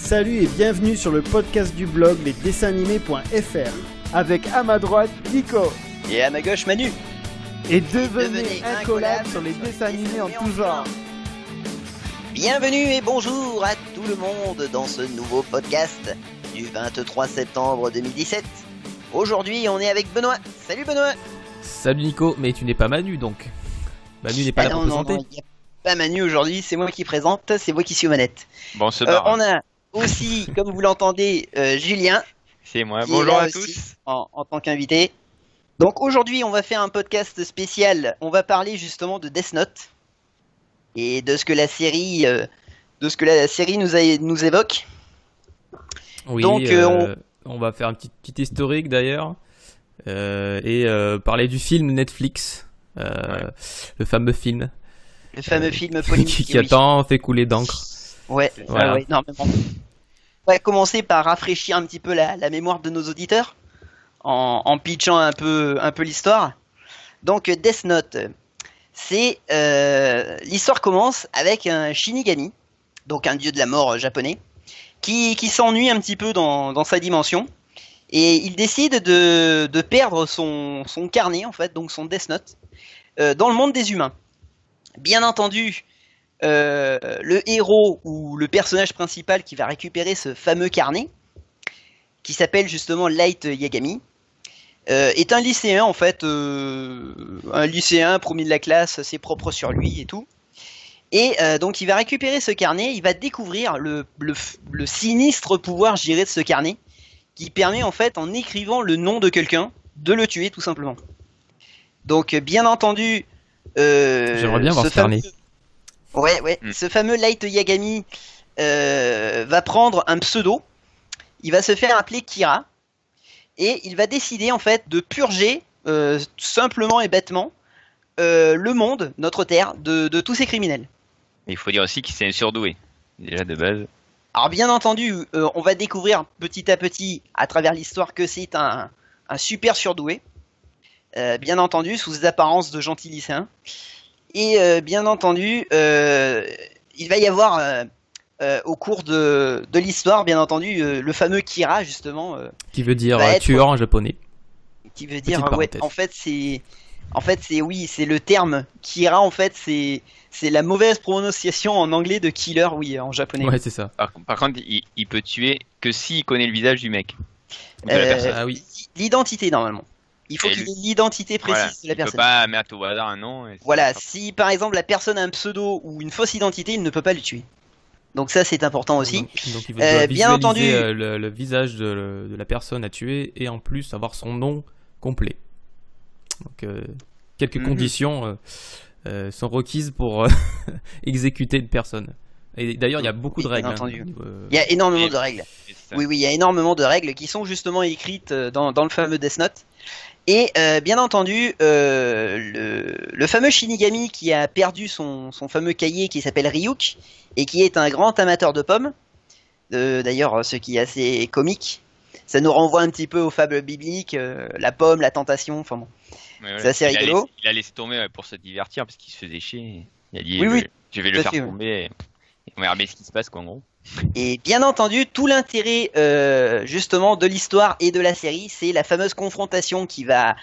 Salut et bienvenue sur le podcast du blog lesdessinsanimés.fr avec à ma droite Nico et à ma gauche Manu. Et devenez incollable sur les dessins animés en tout genre. Bienvenue et bonjour à tout le monde dans ce nouveau podcast du 23 septembre 2017. Aujourd'hui on est avec Benoît. Salut Benoît. Salut Nico, mais tu n'es pas Manu donc. Manu n'est pas là pour présenter. Non, y a pas Manu aujourd'hui, c'est moi qui présente, c'est moi qui suis aux manettes. Bon, on a aussi, comme vous l'entendez, Julien. C'est moi, bonjour à tous. En tant qu'invité. Donc aujourd'hui on va faire un podcast spécial, on va parler justement de Death Note et de ce que la série, nous évoque. Oui, donc, on va faire un petit historique d'ailleurs et parler du film Netflix, le fameux film. Le fameux film polémique qui a tant fait couler d'encre. Ouais, voilà. Ouais, énormément. On va commencer par rafraîchir un petit peu la mémoire de nos auditeurs en pitchant un peu l'histoire. Donc Death Note, c'est l'histoire commence avec un Shinigami, donc un dieu de la mort japonais, qui s'ennuie un petit peu dans sa dimension et il décide de perdre son carnet en fait, donc son Death Note, dans le monde des humains. Bien entendu, le héros ou le personnage principal qui va récupérer ce fameux carnet, qui s'appelle justement Light Yagami, est un lycéen en fait, un lycéen premier de la classe, c'est propre sur lui et tout. Et donc il va récupérer ce carnet, il va découvrir le sinistre pouvoir, je dirais, de ce carnet, qui permet en fait, en écrivant le nom de quelqu'un, de le tuer tout simplement. Donc bien entendu, j'aimerais bien voir ce carnet. Ouais. Ce fameux Light Yagami va prendre un pseudo. Il va se faire appeler Kira. Et il va décider en fait de purger simplement et bêtement le monde, notre terre, de tous ces criminels. Il faut dire aussi qu'il c'est un surdoué, déjà de base. Alors bien entendu, on va découvrir petit à petit à travers l'histoire que c'est un super surdoué. Bien entendu, sous apparences de gentil lycéen. Et bien entendu, il va y avoir au cours de l'histoire, bien entendu, le fameux Kira, justement. Qui veut dire tueur en japonais. Qui veut dire, ouais, en fait, c'est le terme Kira, en fait, c'est la mauvaise prononciation en anglais de killer, oui, en japonais. Ouais, c'est ça. Par contre, il peut tuer que s'il connaît le visage du mec. Ah oui. L'identité, normalement. Il faut qu'il ait l'identité précise de la personne. Il ne peut pas mettre au hasard un nom. Voilà, si par exemple la personne a un pseudo ou une fausse identité, il ne peut pas le tuer. Donc ça c'est important aussi. Donc il doit bien entendu, le visage de la personne à tuer et en plus avoir son nom complet. Donc quelques conditions sont requises pour exécuter une personne. Et d'ailleurs il y a beaucoup de règles. Il y a énormément de règles. Oui, il y a énormément de règles qui sont justement écrites dans le fameux Death Note. Et bien entendu, le fameux Shinigami qui a perdu son fameux cahier qui s'appelle Ryuk et qui est un grand amateur de pommes, d'ailleurs ce qui est assez comique, ça nous renvoie un petit peu aux fables bibliques, la pomme, la tentation, enfin bon, c'est assez rigolo. Il a laissé tomber pour se divertir parce qu'il se faisait chier, il a dit je vais le faire tomber et on va regarder ce qui se passe quoi en gros. Et bien entendu, tout l'intérêt justement de l'histoire et de la série, c'est la fameuse confrontation qui va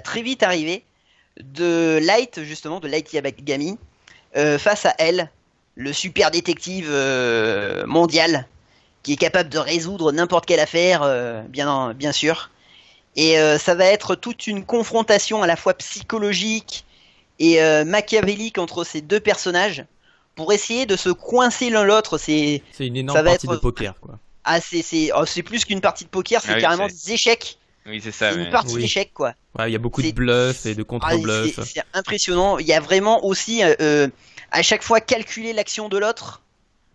très vite arriver de Light, justement, de Light Yagami, face à elle, le super détective mondial, qui est capable de résoudre n'importe quelle affaire, bien sûr. Et ça va être toute une confrontation à la fois psychologique et machiavélique entre ces deux personnages, pour essayer de se coincer l'un l'autre. C'est une énorme partie de poker, quoi. Ah, c'est plus qu'une partie de poker, c'est carrément des échecs. Oui, c'est ça. C'est une partie d'échecs, quoi. Ouais, il y a beaucoup de bluffs et de contre-bluffs. C'est impressionnant. Il y a vraiment aussi à chaque fois calculer l'action de l'autre,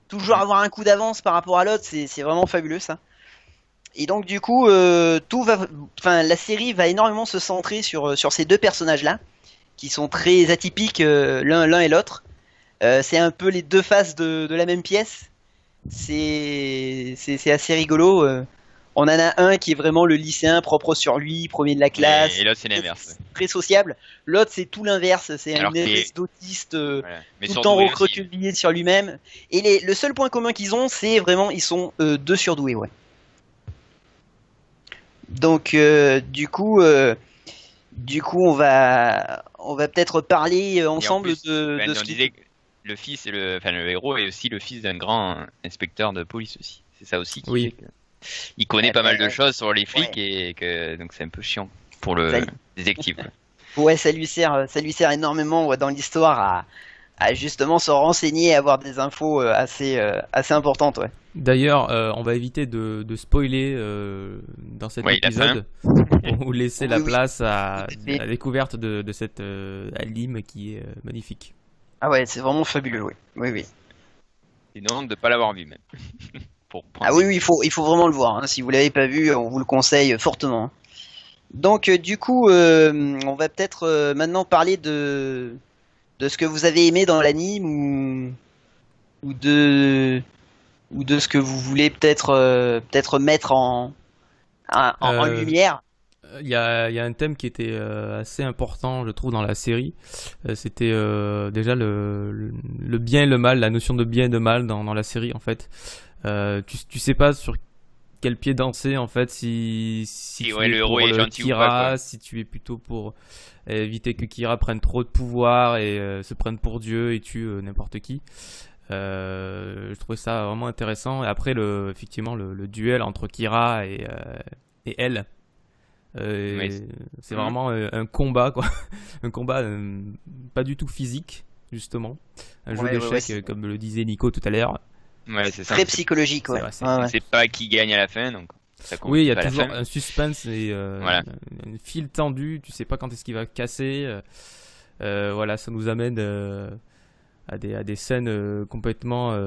toujours avoir un coup d'avance par rapport à l'autre. C'est vraiment fabuleux ça. Et donc du coup, la série va énormément se centrer sur ces deux personnages-là, qui sont très atypiques l'un et l'autre. C'est un peu les deux faces de la même pièce. C'est assez rigolo. On en a un qui est vraiment le lycéen propre sur lui, premier de la classe. Et l'autre c'est l'inverse. Très sociable. L'autre c'est tout l'inverse, c'est un espèce d'autiste voilà. tout le temps recroquevillé sur lui-même. Et le seul point commun qu'ils ont, c'est vraiment ils sont deux surdoués, ouais. Donc du coup on va peut-être parler ensemble de ce qui... Le fils et le héros est aussi le fils d'un grand inspecteur de police aussi. C'est ça aussi qui fait que il connaît pas mal de choses sur les flics et que donc c'est un peu chiant pour le détective. Ouais, ça lui sert énormément dans l'histoire à justement se renseigner et avoir des infos assez importantes, ouais. D'ailleurs, on va éviter de spoiler dans cet épisode ou laisser la place à la découverte de cette anime qui est magnifique. Ah ouais, c'est vraiment fabuleux, oui. Et non, de pas l'avoir vu même. Oui, il faut vraiment le voir. Hein. Si vous l'avez pas vu, on vous le conseille fortement. Donc du coup, on va peut-être maintenant parler de ce que vous avez aimé dans l'anime ou de ce que vous voulez peut-être mettre en lumière. Il y a un thème qui était assez important, je trouve, dans la série. C'était déjà le bien et le mal, la notion de bien et de mal dans la série, en fait. Tu sais pas sur quel pied danser, en fait, si tu es le pour héros est le gentil Kira, ou pas, quoi. si tu es plutôt pour éviter que Kira prenne trop de pouvoir et se prenne pour Dieu et tue n'importe qui. Je trouvais ça vraiment intéressant. Et après, effectivement, le duel entre Kira et elle. C'est vraiment un combat, quoi. Un combat pas du tout physique, justement. Un jeu d'échecs, comme le disait Nico tout à l'heure. Ouais, c'est ça. Très psychologique, ouais. C'est pas qui gagne à la fin, donc. Oui, il y a toujours un suspense et un fil tendu. Tu sais pas quand est-ce qu'il va casser. Voilà, ça nous amène à des scènes complètement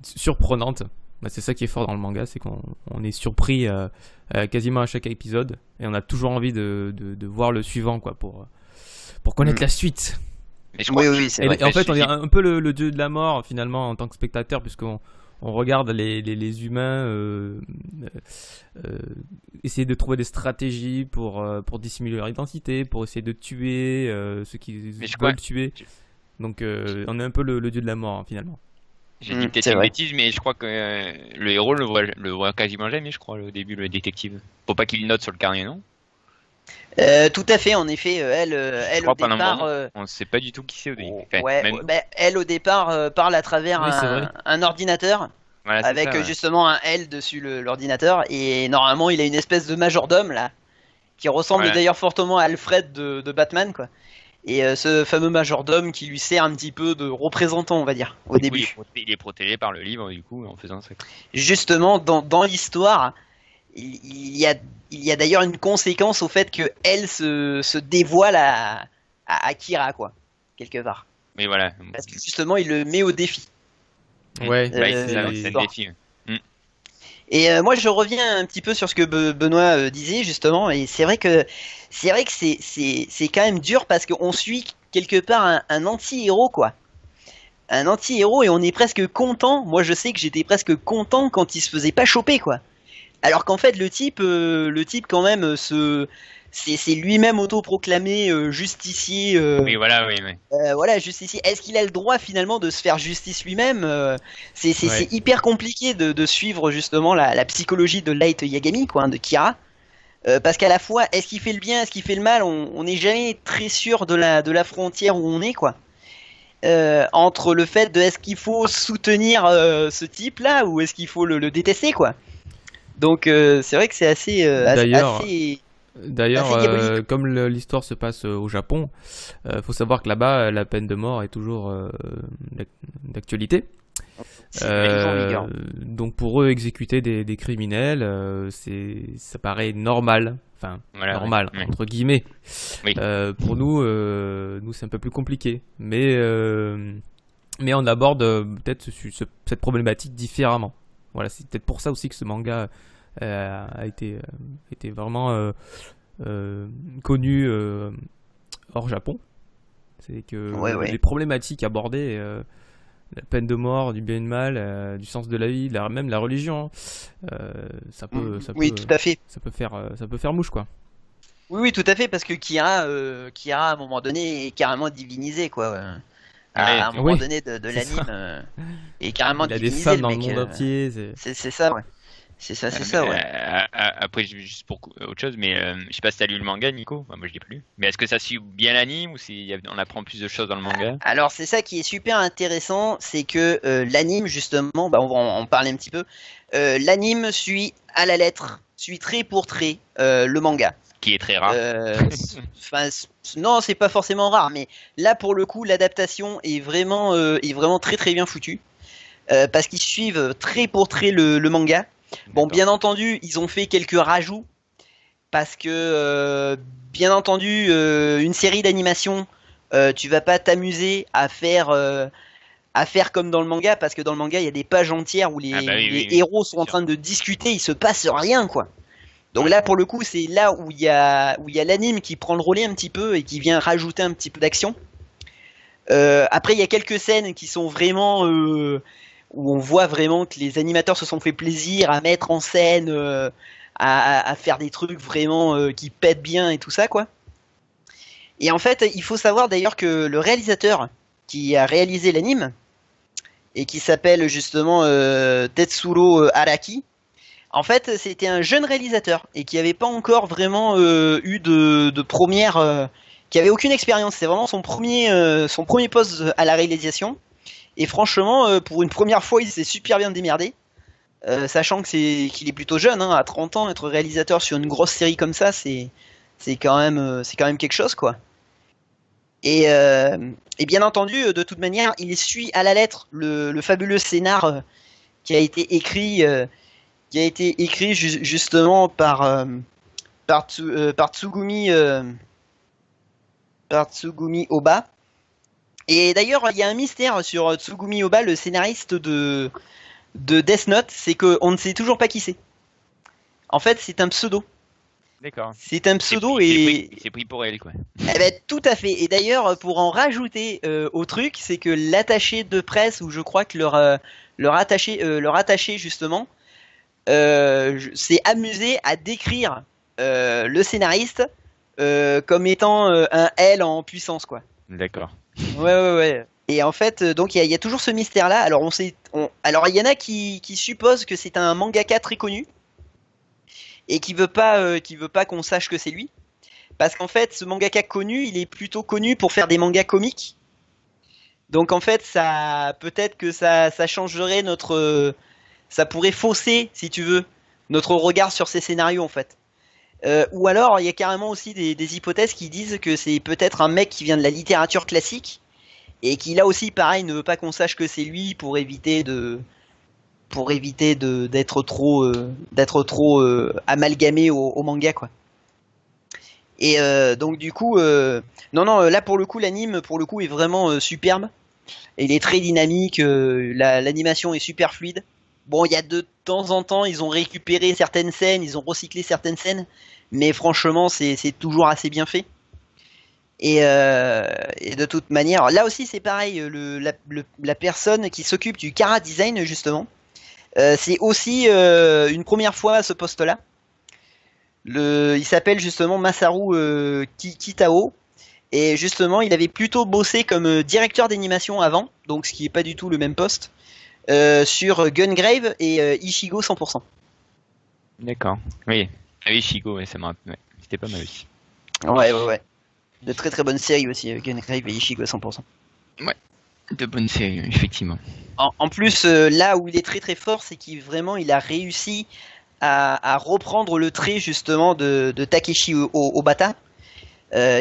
surprenantes. Bah, c'est ça qui est fort dans le manga, c'est qu'on est surpris quasiment à chaque épisode et on a toujours envie de voir le suivant, quoi, pour connaître la suite. Mais oui, c'est vrai. Et en fait, on est un peu le dieu de la mort finalement en tant que spectateur, puisqu'on regarde les humains essayer de trouver des stratégies pour dissimuler leur identité, pour essayer de tuer ceux qui veulent tuer. Donc on est un peu le dieu de la mort, hein, finalement. J'ai dit peut-être une bêtise, mais je crois que le héros le voit quasiment jamais, je crois, au début, le détective. Faut pas qu'il note sur le carnet, non? Tout à fait, en effet, elle au départ... on ne sait pas du tout qui c'est au début. Elle au départ parle à travers un ordinateur, voilà, avec justement un L dessus l'ordinateur, et normalement il a une espèce de majordome là, qui ressemble d'ailleurs fortement à Alfred de Batman, quoi. Et ce fameux majordome qui lui sert un petit peu de représentant, on va dire, au début. Il est protégé par le livre, du coup, en faisant ça. Justement, dans l'histoire, il y a d'ailleurs une conséquence au fait que elle se dévoile à Kira, quoi, quelque part. Mais voilà. Parce que justement, il le met au défi. Ouais, c'est le défi. Et moi, je reviens un petit peu sur ce que Benoît disait justement, et c'est vrai que c'est quand même dur parce qu'on suit quelque part un anti-héros, quoi. Un anti-héros, et on est presque content. Moi, je sais que j'étais presque content quand il se faisait pas choper, quoi. Alors qu'en fait, le type quand même c'est lui-même autoproclamé justicier. Oui, voilà, oui. Voilà, justicier. Est-ce qu'il a le droit finalement de se faire justice lui-même? C'est hyper compliqué de suivre justement la psychologie de Light Yagami, quoi, de Kira. Parce qu'à la fois, est-ce qu'il fait le bien, est-ce qu'il fait le mal? On n'est jamais très sûr de la frontière où on est, quoi. Entre le fait de est-ce qu'il faut soutenir ce type-là ou est-ce qu'il faut le détester, quoi. Donc c'est vrai que c'est assez D'ailleurs, comme l'histoire se passe au Japon, faut savoir que là-bas, la peine de mort est toujours d'actualité. Donc pour eux, exécuter des criminels, ça paraît normal. Enfin, normal, entre guillemets. Oui. Pour nous, c'est un peu plus compliqué. Mais on aborde peut-être cette problématique différemment. Voilà, c'est peut-être pour ça aussi que ce manga a été vraiment connu hors Japon. C'est que les problématiques abordées la peine de mort, du bien et du mal, du sens de la vie, même la religion. Ça peut, tout à fait. Ça peut faire mouche, quoi. Oui, tout à fait, parce que Kira, à un moment donné, est carrément divinisé, quoi. À un moment donné de l'anime, est carrément divinisé. Il y a des femmes dans le monde entier. C'est ça, ouais. C'est ça, ouais. Après, juste pour autre chose, mais je sais pas si t'as lu le manga, Nico. Moi, je l'ai plus lu. Mais est-ce que ça suit bien l'anime ou on apprend plus de choses dans le manga? Alors, c'est ça qui est super intéressant, c'est que l'anime, justement, on va en parler un petit peu. L'anime suit à la lettre, suit trait pour trait le manga. Qui est très rare. Non, c'est pas forcément rare, mais là, pour le coup, l'adaptation est vraiment très très bien foutue. Parce qu'ils suivent trait pour trait le manga. Bon, bien entendu, ils ont fait quelques rajouts parce que, bien entendu, une série d'animation, tu vas pas t'amuser à faire comme dans le manga, parce que dans le manga, il y a des pages entières où les héros sont en train de discuter, il se passe rien, quoi. Donc là, pour le coup, c'est là où il y a l'anime qui prend le relais un petit peu et qui vient rajouter un petit peu d'action. Après, il y a quelques scènes qui sont vraiment où on voit vraiment que les animateurs se sont fait plaisir à mettre en scène, à faire des trucs vraiment qui pètent bien et tout ça, quoi. Et en fait, il faut savoir d'ailleurs que le réalisateur qui a réalisé l'anime et qui s'appelle justement Tetsuro Araki, en fait, c'était un jeune réalisateur et qui avait pas encore vraiment eu de première, qui avait aucune expérience. C'est vraiment son premier poste à la réalisation. Et franchement, pour une première fois, il s'est super bien démerdé, sachant qu'il est plutôt jeune, à 30 ans, être réalisateur sur une grosse série comme ça, c'est quand même quelque chose, quoi. Et bien entendu, de toute manière, il suit à la lettre le fabuleux scénar qui a été écrit justement par Tsugumi Oba. Et d'ailleurs, il y a un mystère sur Tsugumi Oba, le scénariste de Death Note, c'est qu'on ne sait toujours pas qui c'est. En fait, c'est un pseudo. D'accord. C'est un pseudo c'est pris pour elle, quoi. Eh ben, tout à fait. Et d'ailleurs, pour en rajouter au truc, c'est que l'attaché de presse, ou je crois que leur attaché justement, s'est amusé à décrire le scénariste comme étant un L en puissance, quoi. D'accord. Ouais. Et en fait, donc il y a toujours ce mystère-là. Alors alors il y en a qui supposent que c'est un mangaka très connu et qui veut pas qu'on sache que c'est lui, parce qu'en fait, ce mangaka connu, il est plutôt connu pour faire des mangas comiques. Donc en fait, peut-être que ça changerait ça pourrait fausser, si tu veux, notre regard sur ces scénarios, en fait. Ou alors, il y a carrément aussi des hypothèses qui disent que c'est peut-être un mec qui vient de la littérature classique et qui là aussi, pareil, ne veut pas qu'on sache que c'est lui pour éviter d'être trop amalgamé au manga, quoi. Et donc du coup, non, là pour le coup, l'anime est vraiment superbe. Et il est très dynamique, l'animation est super fluide. Bon, il y a de temps en temps, ils ont récupéré certaines scènes, ils ont recyclé certaines scènes, mais franchement, c'est toujours assez bien fait. Et de toute manière, là aussi c'est pareil, la personne qui s'occupe du chara design justement, c'est aussi une première fois à ce poste-là. Il s'appelle justement Masaru Kitao. Et justement, il avait plutôt bossé comme directeur d'animation avant, donc ce qui est pas du tout le même poste, sur Gungrave et Ichigo 100%. D'accord. Oui, Ichigo, ouais, c'était pas mal aussi. Ouais. De très très bonnes séries aussi, Gungrave et Ichigo 100%. Ouais, de bonnes séries, effectivement. En plus, là où il est très très fort, c'est qu'il a réussi à reprendre le trait justement de Takeshi Obata,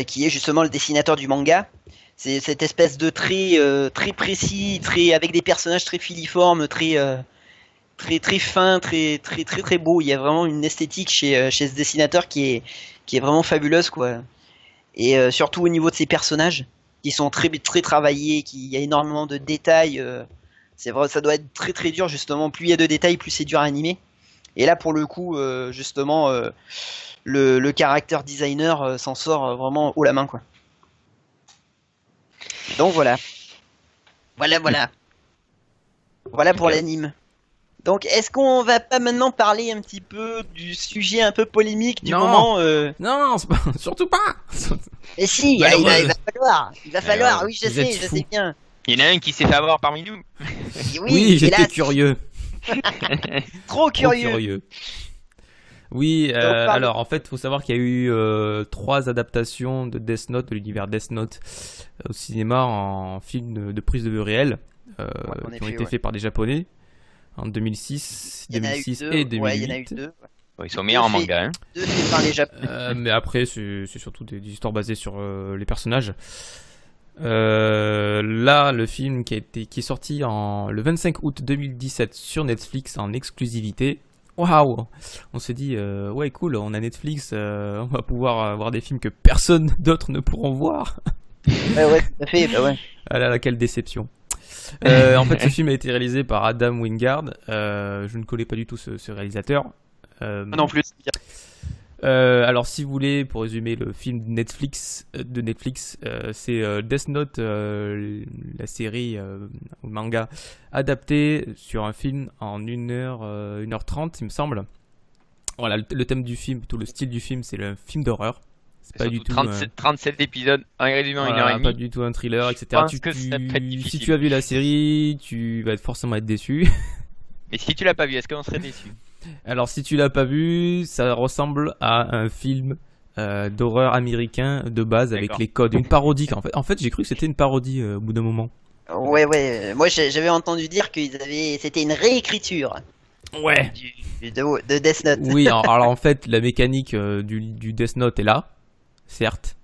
qui est justement le dessinateur du manga. C'est cette espèce de trait très précis, avec des personnages très filiformes, très fin, très beau. Il y a vraiment une esthétique chez ce dessinateur qui est vraiment fabuleuse, quoi. Et surtout au niveau de ses personnages, qui sont très très travaillés, il y a énormément de détails. C'est vrai, ça doit être très très dur justement. Plus il y a de détails, plus c'est dur à animer. Et là pour le coup, justement, le character designer s'en sort vraiment haut la main, quoi. Donc voilà. Voilà pour l'anime. Donc, est-ce qu'on va pas maintenant parler un petit peu du sujet un peu polémique du moment Non, surtout pas. Et si, Bah, il va falloir, oui, je vous êtes sais fous. bien. Il y en a un qui s'est fait avoir parmi nous. Oui, j'étais hélas, curieux. Trop Trop curieux. Oui, parle- alors en fait, il faut savoir qu'il y a eu 3 adaptations de Death Note, de l'univers Death Note, au cinéma en film de prise de vue réelle, en qui ont effet, été ouais. faits par des Japonais en 2006, Il y en a eu 2006 deux, et ouais, il y en a eu 2008. deux. Bon, ils sont meilleurs en Deux manga. Hein. Deux faits par les Japonais. Mais après, c'est surtout des histoires basées sur les personnages. Là, le film qui est sorti le 25 août 2017 sur Netflix en exclusivité. Waouh! On s'est dit, ouais, cool, on a Netflix, on va pouvoir voir des films que personne d'autre ne pourront voir. Ouais, tout à fait, bah ouais. Ah là là, quelle déception. En fait, ce film a été réalisé par Adam Wingard. Je ne connais pas du tout ce réalisateur. Non plus. Alors, si vous voulez, pour résumer le film de Netflix, c'est Death Note, la série ou le manga adapté sur un film en 1h30, il me semble. Voilà, le thème du film, tout le style du film, c'est le film d'horreur. C'est pas du tout 37 épisodes, un résumé en voilà, 1h30. pas du tout un thriller, etc. Je pense que ça peut être difficile. Si tu as vu la série, tu vas forcément être déçu. Mais si tu l'as pas vu, est-ce qu'on serait déçu? Alors, si tu l'as pas vu, ça ressemble à un film d'horreur américain de base avec D'accord. les codes, une parodie. En fait, j'ai cru que c'était une parodie au bout d'un moment. Ouais. Moi, j'avais entendu dire c'était une réécriture Ouais. de Death Note. Oui, alors en fait, la mécanique du Death Note est là, certes.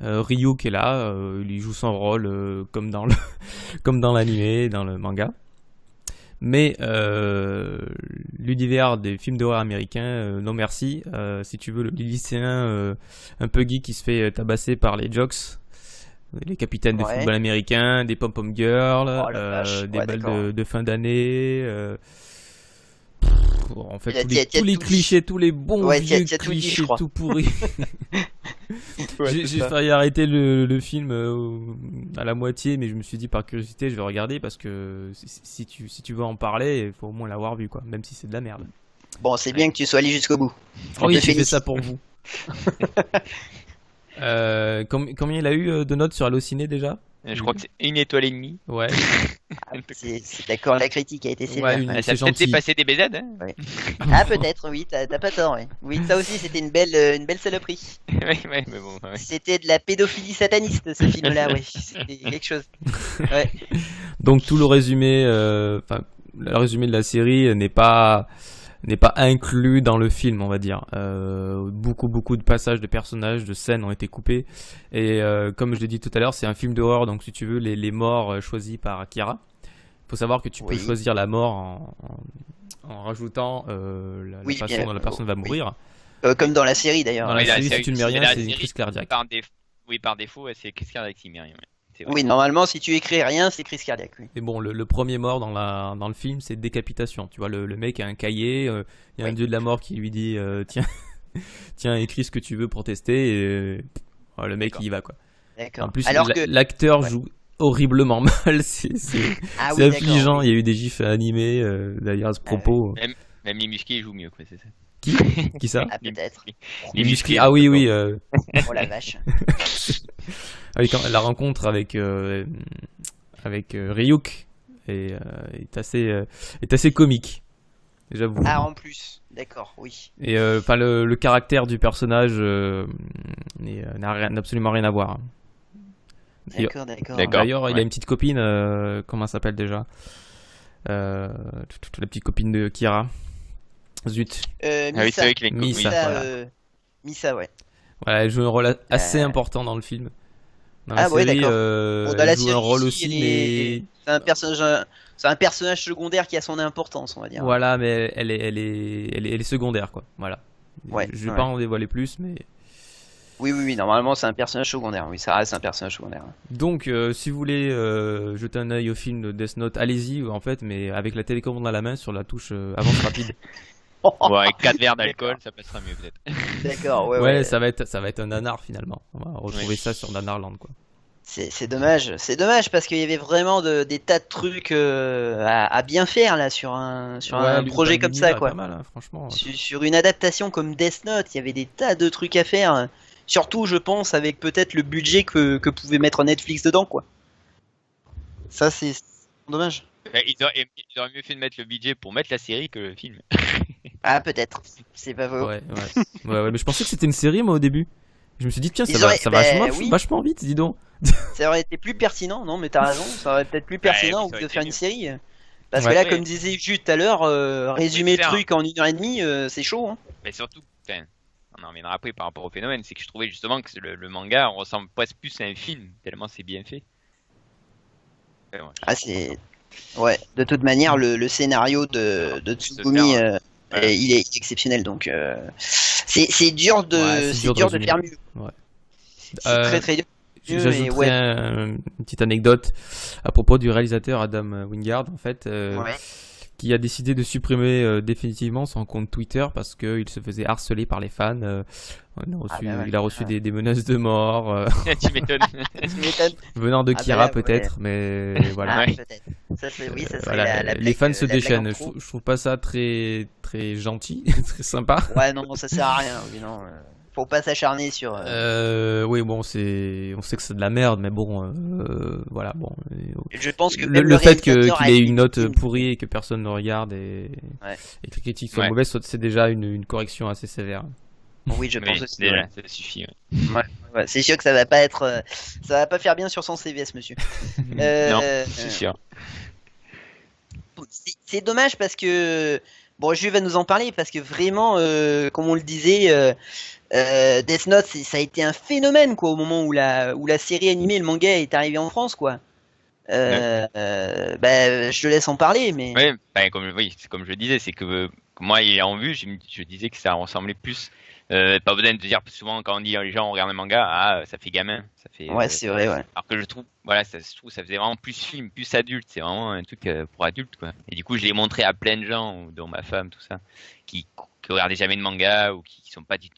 Ryuk est là, il joue son rôle comme dans l'anime, dans le manga. Mais l'univers des films d'horreur américains, non merci. Si tu veux, le lycéen un peu geek qui se fait tabasser par les jocks, les capitaines de football américains, des pom-pom girls, des balles de fin d'année. En fait, tous les clichés, tous les bons vieux clichés tout pourris. J'ai failli arrêter le film à la moitié, mais je me suis dit par curiosité, je vais regarder parce que si tu veux en parler, il faut au moins l'avoir vu, quoi, même si c'est de la merde. Bon, c'est bien que tu sois allé jusqu'au bout. Oui, j'ai fait ça pour vous. Combien il a eu de notes sur Allociné déjà? Je crois que c'est 1,5 étoile. Ouais. C'est d'accord, la critique a été sévère. Ouais, ça a peut-être dépassé des BZ. Hein. Ouais. Ah, peut-être, oui, t'as pas tort. Ouais. Oui, ça aussi, c'était une belle saloperie. Ouais, mais bon. Ouais. C'était de la pédophilie sataniste, ce film-là, oui. C'était quelque chose. Ouais. Donc, tout le résumé de la série n'est pas inclus dans le film, on va dire. Beaucoup de passages de personnages, de scènes ont été coupés. Et comme je l'ai dit tout à l'heure, c'est un film d'horreur, donc si tu veux, les morts choisis par Akira. Il faut savoir que tu peux choisir la mort en rajoutant la façon dont la personne va mourir. Comme dans la série, d'ailleurs. Dans la série, si tu ne mets rien, c'est une crise cardiaque. Par défaut, c'est crise cardiaque s'il met rien. Oui, normalement, si tu écris rien, c'est crise cardiaque. Oui. Et bon, le premier mort dans le film, c'est décapitation. Tu vois, le mec a un cahier, il y a un dieu de la mort qui lui dit tiens, écris ce que tu veux pour tester. Et le mec, il y va, quoi. D'accord. En plus, que l'acteur joue horriblement mal. C'est affligeant. Il y a eu des gifs animés d'ailleurs à ce propos. Même les musclés, ils jouent mieux, quoi, c'est ça. Qui ça? Ah, peut-être. Les musclés. Ah oui. Oh la vache. La rencontre avec Ryuk est assez comique, j'avoue. Ah, en plus, d'accord, oui. Et le caractère du personnage n'a absolument rien à voir. D'accord. D'ailleurs, il a une petite copine, comment elle s'appelle déjà? La petite copine de Kira. Zut. Misa. Misa, ouais. Voilà, elle joue un rôle assez important dans le film. Dans la série, d'accord. Dans la elle joue série, un rôle aussi, mais c'est un personnage secondaire qui a son importance, on va dire. Voilà, mais elle est secondaire, quoi. Voilà. Ouais, je vais pas en dévoiler plus, mais. Oui, normalement c'est un personnage secondaire. Oui, ça reste un personnage secondaire. Donc, si vous voulez jeter un œil au film de Death Note, allez-y, en fait, mais avec la télécommande à la main sur la touche avance rapide. Avec 4 verres d'alcool, ça passera mieux peut-être. D'accord, ouais, ça va être un nanar finalement. On va retrouver ça sur Nanarland, quoi. C'est dommage parce qu'il y avait vraiment des tas de trucs à bien faire là sur un projet comme ça quoi. Pas mal, hein, franchement. Sur une adaptation comme Death Note, il y avait des tas de trucs à faire. Surtout, je pense, avec peut-être le budget que pouvait mettre Netflix dedans quoi. Ça c'est dommage. Ils auraient mieux fait de mettre le budget pour mettre la série que le film. Ah peut-être, c'est pas faux. Ouais, mais je pensais que c'était une série moi au début. Je me suis dit tiens ça va vachement vite, dis donc. Ça aurait été plus pertinent, non mais t'as raison, ça aurait peut-être plus pertinent que de faire une série. Parce que là, comme disait Jules tout à l'heure, résumer le truc en 1h30, c'est chaud. Hein. Mais surtout, on en reviendra après par rapport au phénomène, c'est que je trouvais justement que le manga ressemble presque plus à un film, tellement c'est bien fait. Ouais, de toute manière, le scénario de Tsugumi, il est exceptionnel, donc c'est dur de faire mieux. Ouais. C'est très très dur. J'ajouterais une petite anecdote à propos du réalisateur Adam Wingard en fait, qui a décidé de supprimer définitivement son compte Twitter parce qu'il se faisait harceler par les fans. Il a reçu des menaces de mort. Tu m'étonnes. Venant de Kira peut-être, mais voilà. Peut-être. Ça serait les fans se déchaînent. Je trouve pas ça très très gentil, très sympa. Ouais non, ça sert à rien. Non. Faut pas s'acharner sur. Oui, bon, on sait que c'est de la merde, mais bon, voilà, bon. Je pense que le fait qu'il ait une note pourrie et que personne ne regarde et que les critiques soient mauvaises, c'est déjà une correction assez sévère. Oui, je pense aussi. Déjà, ça suffit. Ouais, c'est sûr que ça va pas faire bien sur son CVS, monsieur. Non, c'est sûr. C'est dommage parce que bon, Jules va nous en parler parce que vraiment, comme on le disait. Death Note, ça a été un phénomène quoi au moment où la série animée, le manga est arrivé en France quoi. Je te laisse en parler mais. Ouais, comme je disais, c'est que moi ayant vu, je disais que ça ressemblait plus. Pas besoin de dire souvent quand on dit les gens regardent le manga, ça fait gamin, ça fait. Ouais, c'est vrai, ouais. Alors que je trouve, ça faisait vraiment plus film, plus adulte. C'est vraiment un truc pour adultes quoi. Et du coup, je l'ai montré à plein de gens, dont ma femme, tout ça, qui regardaient jamais de manga ou qui sont pas du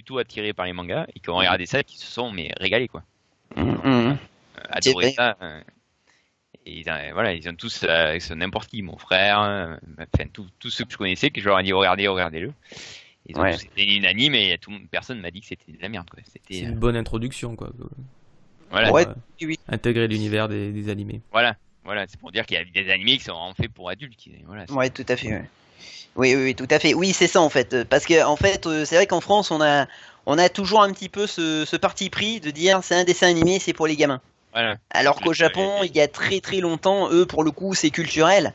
tout attirés par les mangas et qui ont regardé ça, qui se sont régalés quoi. Adoré ça. Et ils ont tous n'importe qui, mon frère, enfin tous ceux que je connaissais, que je leur ai dit regardez-le. Ils ont tous été unanimes et personne m'a dit que c'était de la merde quoi. C'est une bonne introduction quoi. Voilà. Oui. Intégrer l'univers des animés. Voilà, c'est pour dire qu'il y a des animés qui sont en fait pour adultes. Ouais, tout à fait. Ouais. Oui, tout à fait. Oui, c'est ça en fait. Parce que en fait, c'est vrai qu'en France, on a toujours un petit peu ce parti pris de dire c'est un dessin animé, c'est pour les gamins. Voilà. Alors qu'au Japon, il y a très très longtemps, eux, pour le coup, c'est culturel.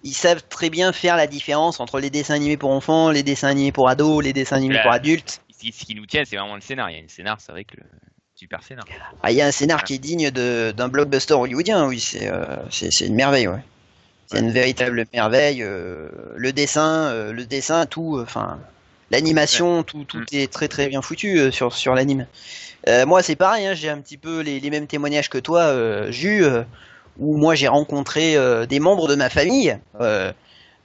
Ils savent très bien faire la différence entre les dessins animés pour enfants, les dessins animés pour ados, les dessins animés pour adultes. Ce qui nous tient, c'est vraiment le scénar. Il y a un scénar, c'est vrai que super scénar. Il y a un scénar qui est digne d'un blockbuster hollywoodien. Oui, c'est une merveille. Ouais. C'est une véritable merveille. Le dessin, tout, l'animation, tout est très très bien foutu sur l'anime. Moi, c'est pareil, hein, j'ai un petit peu les mêmes témoignages que toi, Jus, où moi j'ai rencontré des membres de ma famille,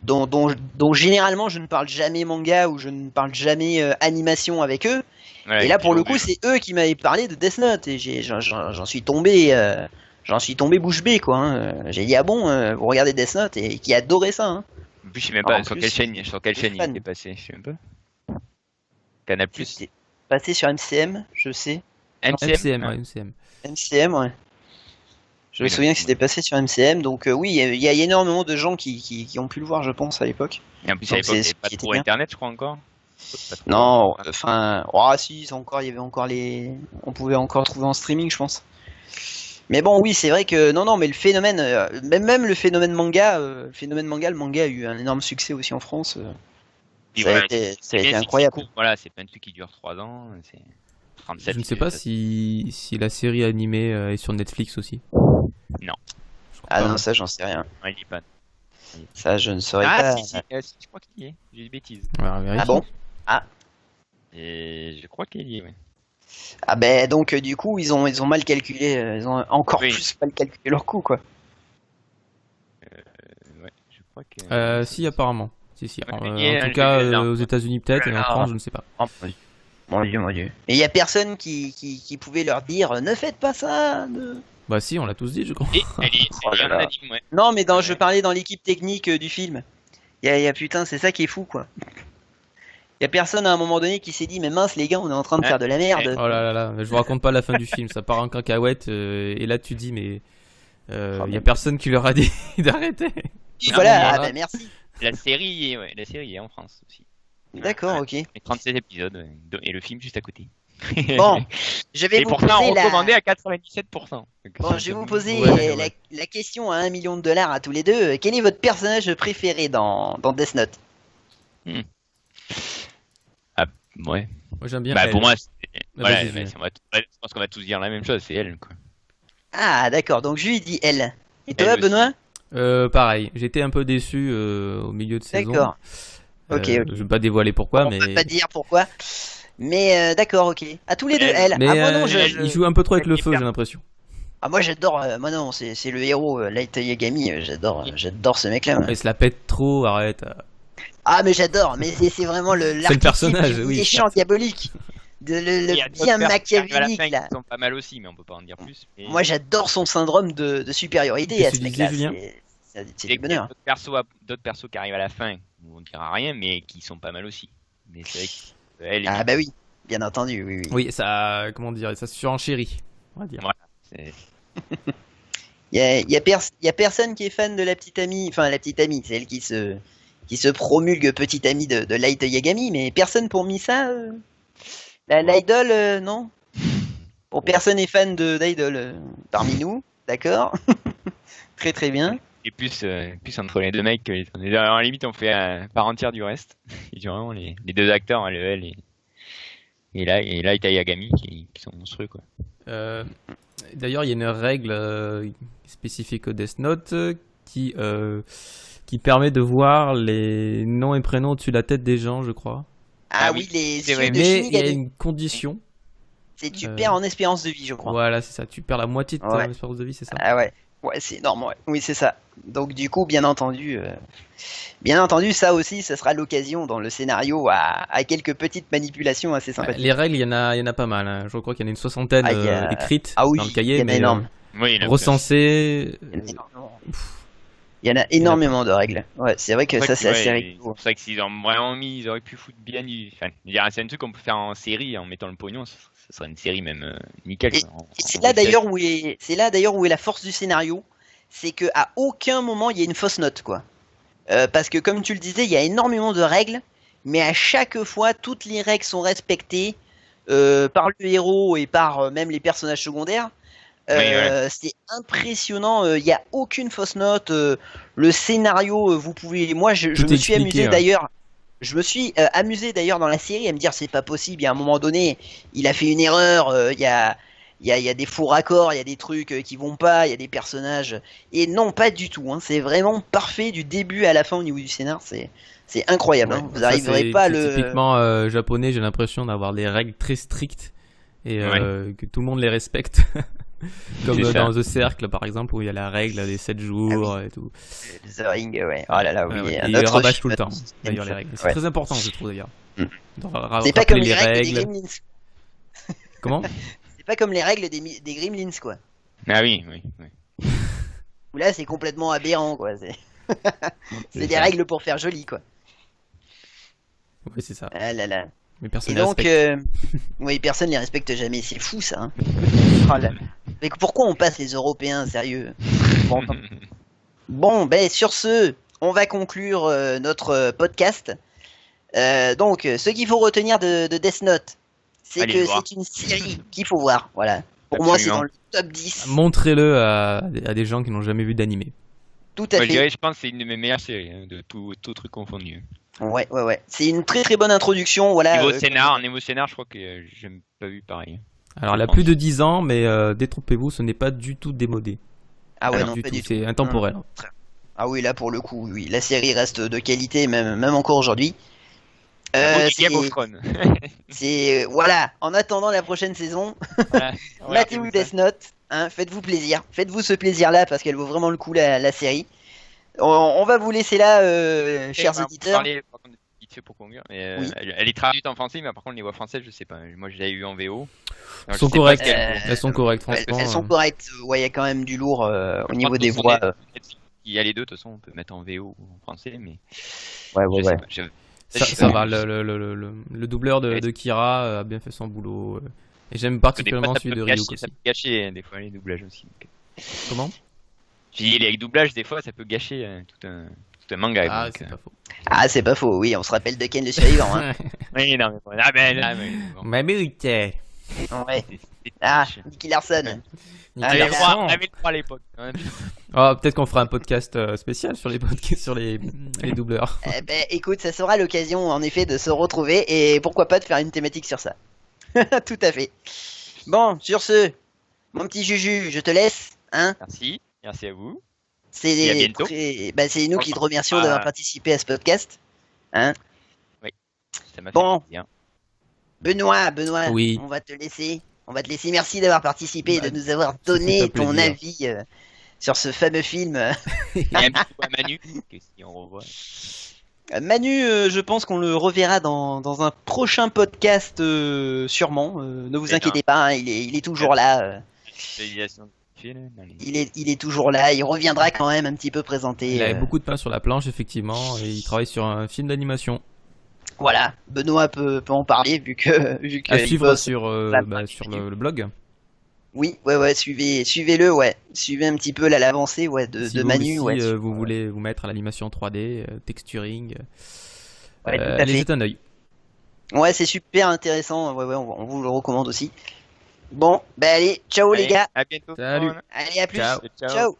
dont généralement je ne parle jamais manga ou je ne parle jamais animation avec eux. Ouais, et là, pour le coup, c'est eux qui m'avaient parlé de Death Note et j'en suis tombé. J'en suis tombé bouche bée quoi. Hein. J'ai dit vous regardez Death Note et qui adorait ça. Hein. En plus je sais même pas sur quelle chaîne il était passé. Je sais même pas. Canal+. C'était passé sur MCM, je sais. MCM, ouais. Je me souviens que c'était passé sur MCM, donc oui, il y a énormément de gens qui ont pu le voir, je pense, à l'époque. Et en plus à l'époque, il n'y avait pas trop internet, je crois encore. Non, enfin, si, il y avait encore on pouvait encore trouver en streaming, je pense. Mais bon, oui, c'est vrai que non, mais le phénomène, même le phénomène manga, le manga a eu un énorme succès aussi en France. Ça a été incroyable. Voilà, c'est pas un truc qui dure 3 ans. C'est 37. Je ne sais pas si la série animée est sur Netflix aussi. Non. Non, ça, j'en sais rien. Ouais, il dit pas. Ça, je ne saurais pas. Si, je crois qu'il y est. J'ai des bêtises. Ah bon ? Et je crois qu'il y est, ouais. Donc du coup ils ont mal calculé, ils ont encore plus mal calculé leur coût quoi. Ouais, je crois que. Si apparemment. Si. En tout cas aux États-Unis peut-être et en France je ne sais pas. Mon Dieu, mon Dieu. Et il y a personne qui pouvait leur dire ne faites pas ça. Bah si, on l'a tous dit, je crois. Et elle est Oh là là. unanime, ouais. Non, mais je parlais dans l'équipe technique du film. Il y a putain, c'est ça qui est fou, quoi. Il y a personne à un moment donné qui s'est dit mais mince les gars, on est en train de faire de la merde. Oh là là là, je vous raconte pas la fin du film, ça part en cacahuète et là tu dis mais il y a personne qui leur a dit d'arrêter. Voilà, bah, merci. La série est en France aussi. D'accord, ok. Les 37 épisodes et le film juste à côté. Bon, je vais et vous pourtant poser recommandé à 97%. Bon, je vais vous poser Ouais. la question à $1 million à tous les deux. Quel est votre personnage préféré dans Death Note? Ah, ouais. Moi j'aime bien. Bah, elle. pour moi, voilà, vas-y, bah, vas-y. je pense qu'on va tous dire la même chose, c'est elle, quoi. Ah, d'accord, donc je lui dis elle. Et toi, Elle aussi. Benoît? Pareil, j'étais un peu déçu au milieu de saison. D'accord. Ok, ok. Je vais pas dévoiler pourquoi, On mais. peut pas dire pourquoi. Mais d'accord, ok. À tous les deux, elle. Mais Ah, moi non, il joue un peu trop avec le feu, j'ai l'impression. Ah, moi j'adore. Moi non, c'est le héros, Light Yagami. J'adore ce mec-là. moi. Il se la pète trop, arrête. Ah, mais j'adore. Mais c'est vraiment l'archétype personnage, du oui, méchant certes. diabolique. Il y a Le d'autres bien personnes qui arrivent à la machiavélique fin là. qui sont pas mal aussi, mais on peut pas en dire plus. Mais Moi j'adore son syndrome de supériorité Qu'est-ce à que ce tu mec-là. disais, Julien C'est il y du a bonheur. d'autres persos qui arrivent à la fin où on dira rien, mais qui sont pas mal aussi. Mais c'est vrai que elle est Ah bah oui, bien entendu, oui. Oui, ça. Comment dire, ça se surenchérit, on va dire. Voilà. C'est- Il y a personne qui est fan de la petite amie, enfin la petite amie, c'est elle qui se promulgue petite amie de Light Yagami, mais personne pour Misa, l'idole, non. Bon, personne est fan d'idole parmi nous, d'accord. Très très bien. Et plus entre les deux mecs, à la limite on fait part entière du reste. Et vraiment les deux acteurs, le L et là Yagami qui sont monstrueux, quoi. D'ailleurs, il y a une règle spécifique au Death Note qui permet de voir les noms et prénoms au-dessus de la tête des gens, je crois. Ah Ah oui, oui, les c'est yeux vrai. de Mais il y a Shinigami. une condition. C'est tu perds en espérance de vie, je crois. Voilà, c'est ça. Tu perds la moitié de ton Ouais. espérance de vie, c'est ça. Ah ouais, ouais, c'est énorme, ouais. Oui, c'est ça. Donc du coup, bien entendu, ça aussi, ça sera l'occasion dans le scénario à quelques petites manipulations assez sympathiques. Les règles, il y en a pas mal, hein. Je crois qu'il y en a une soixantaine Ah, il y a- écrites Ah oui, dans le il cahier, y en a mais énorme. Oui, recensées. Il y en a énormément. Il y en a énormément de règles. Ouais, c'est vrai que ça, c'est assez rigolo. C'est vrai que s'ils ont vraiment mis, ils auraient pu foutre bien du. Enfin, c'est un truc qu'on peut faire en série en mettant le pognon, ça serait une série même nickel. Et- quoi, Et c'est là d'ailleurs où est la force du scénario, c'est que à aucun moment il y a une fausse note, quoi. Parce que comme tu le disais, il y a énormément de règles, mais à chaque fois toutes les règles sont respectées par le héros et par même les personnages secondaires. C'est impressionnant, il n'y a aucune fausse note. Le scénario, vous pouvez. Moi, je Tout me est suis expliqué, amusé ouais. d'ailleurs. Je me suis amusé d'ailleurs dans la série à me dire c'est pas possible. Il y a un moment donné, il a fait une erreur. Il y a des faux raccords, il y a des trucs qui vont pas, il y a des personnages. Et non, pas du tout. Hein. C'est vraiment parfait du début à la fin au niveau du scénar. C'est incroyable. Hein. Vous Ça, arriverez c'est pas à le. typiquement japonais, j'ai l'impression d'avoir des règles très strictes et que tout le monde les respecte. Comme C'est ça. dans The Cercle, par exemple, où il y a la règle des 7 jours et tout. The Ring, ouais. Oh là là, oui. Ouais, un et ils autre rabâchent film. tout le temps, d'ailleurs, les règles. C'est Ouais. très important, je trouve, d'ailleurs. Mm. De C'est pas rappeler comme les règles des Gremlins. Comment C'est pas comme les règles des Gremlins, quoi. Ah oui. Où là, c'est complètement aberrant, quoi. C'est des ça. règles pour faire joli, quoi. Oui, c'est ça. Ah là là. Mais Et personne ne donc, respecte. oui, personne les respecte jamais. C'est fou, ça. Hein. Oh là. Mais pourquoi on passe les Européens, sérieux? Bon, ben sur ce, on va conclure notre podcast. Donc, ce qu'il faut retenir de Death Note, c'est Allez que le voir. c'est une série qu'il faut voir. Voilà. Pour moi, c'est Absolument. dans le top 10. Montrez-le à des gens qui n'ont jamais vu d'animé. Tout à Moi, fait. je pense que c'est une de mes meilleures séries, de tout truc confondu. Ouais. C'est une très très bonne introduction. Voilà. Niveau scénar, je crois que j'ai pas vu pareil. Alors, elle a pense. plus de 10 ans, mais détrompez-vous, ce n'est pas du tout démodé. Ah ouais, Alors, non, du pas tout, du tout. c'est intemporel. Ah oui, là pour le coup, oui, la série reste de qualité, même encore aujourd'hui. Game of Thrones. Voilà. En attendant la prochaine saison, Voilà. matez-vous Death Note. Hein, faites-vous plaisir. Faites-vous ce plaisir-là parce qu'elle vaut vraiment le coup la série. On va vous laisser là, chers auditeurs. vite fait pour conclure. Mais, Oui. elle est traduite en français, mais par contre les voix françaises, je sais pas. Moi, je l'ai eu en VO. Elles sont correctes. Elles sont correctes, Ouais, franchement. elles sont correctes. Ouais, il y a quand même du lourd au niveau des Sur voix. Il y a les deux, de toute façon, on peut mettre en VO ou en français, mais Ouais, je sais pas. Ça va, le doubleur de Kira a bien fait son boulot. Et j'aime particulièrement celui de Ryuk aussi. Ça peut gâcher des fois les doublages aussi. Donc. Comment? Je dis, les doublages, des fois, ça peut gâcher tout un manga. Ah, donc, c'est pas faux. Ah, c'est pas faux, oui, on se rappelle de Ken le survivant. Hein. Oui, non, mais bon. Ah, ben là, mais bon. Mais mérité. Ouais. C'était Ah, triche. Nicky Larson. On avait le droit Larson. à l'époque. Hein. Ah, peut-être qu'on fera un podcast spécial sur les podcasts, sur les doubleurs. Eh ben, écoute, ça sera l'occasion en effet de se retrouver et pourquoi pas de faire une thématique sur ça. Tout à fait. Bon, sur ce, mon petit Juju, je te laisse. Hein. Merci à vous. C'est à bientôt. c'est nous qui te remercions d'avoir participé à ce podcast. Hein. Ça m'a fait Bon. plaisir. Benoît, Oui. on va te laisser. Merci d'avoir participé et de nous avoir ça fait donné un ton plaisir. avis sur ce fameux film. Et un petit coup à Manu, que si on revoit. Manu, je pense qu'on le reverra dans un prochain podcast sûrement. Ne vous Et inquiétez pas, hein, il est toujours là. Réalisation du film, allez. Il est toujours là. Il reviendra quand même un petit peu présenter. Il avait beaucoup de pain sur la planche, effectivement, et il travaille sur un film d'animation. Voilà, Benoît peut en parler vu que À il suivre bosse. sur sur le blog. Oui, ouais, suivez-le, ouais. Suivez un petit peu là l'avancée, ouais, de Si Manu, vous, ouais. si, vous voulez vous mettre à l'animation 3D, texturing, Ouais, tout à allez fait. jeter un œil. Ouais, c'est super intéressant. Ouais, on vous le recommande aussi. Bon, allez, ciao les Allez, gars. à bientôt. Salut. Allez, à plus. Ciao. Ciao.